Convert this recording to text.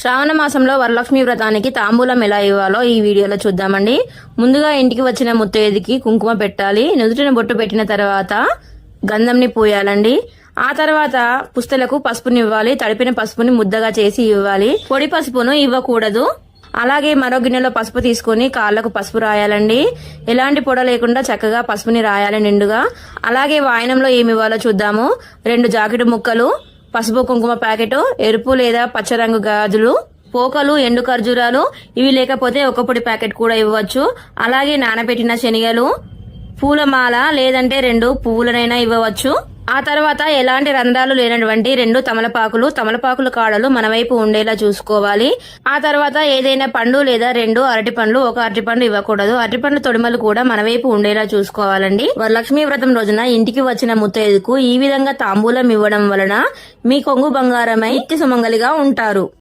శ్రావణ మాసంలో వరలక్ష్మి వ్రతానికి తాంబూలం ఎలా ఇవ్వాలో ఈ వీడియోలో చూద్దామండి. ముందుగా ఇంటికి వచ్చిన ముత్తైదుకి కుంకుమ పెట్టాలి. నుదుటిన బొట్టు పెట్టిన తర్వాత గంధంని పూయాలండి. ఆ తర్వాత పుస్తలకు పసుపుని ఇవ్వాలి. తడిపిన పసుపుని ముద్దగా చేసి ఇవ్వాలి. పొడి పసుపును ఇవ్వకూడదు. అలాగే మరో గిన్నెలో పసుపు తీసుకుని కాళ్లకు పసుపు రాయాలండి. ఎలాంటి పొడ లేకుండా చక్కగా పసుపుని రాయాలి నిండుగా. అలాగే వాయనంలో ఏమి ఇవ్వాలో చూద్దాము. 2 జాకెట్ ముక్కలు, పసుపు కుంకుమ ప్యాకెట్, ఎరుపు లేదా పచ్చ రంగు గాజులు, పోకలు, ఎండు ఖర్జూరాలు, ఇవి లేకపోతే ఒక పొడి ప్యాకెట్ కూడా ఇవ్వచ్చు. అలాగే నానబెట్టిన శనగలు, పూలమాల లేదంటే 2 పువ్వులనైనా ఇవ్వవచ్చు. ఆ తర్వాత ఎలాంటి రంధ్రాలు లేనటువంటి 2 తమలపాకుల కాడలు మన వైపు ఉండేలా చూసుకోవాలి. ఆ తర్వాత ఏదైనా పండు లేదా 2 అరటి పండ్లు, ఒక అరటిపండు ఇవ్వకూడదు. అరటిపండు తొడిమలు కూడా మన వైపు ఉండేలా చూసుకోవాలండి. వరలక్ష్మీ వ్రతం రోజున ఇంటికి వచ్చిన ముత్తైదుకు ఈ విధంగా తాంబూలం ఇవ్వడం వలన మీ కొంగు బంగారమై నిత్య సుమంగలిగా ఉంటారు.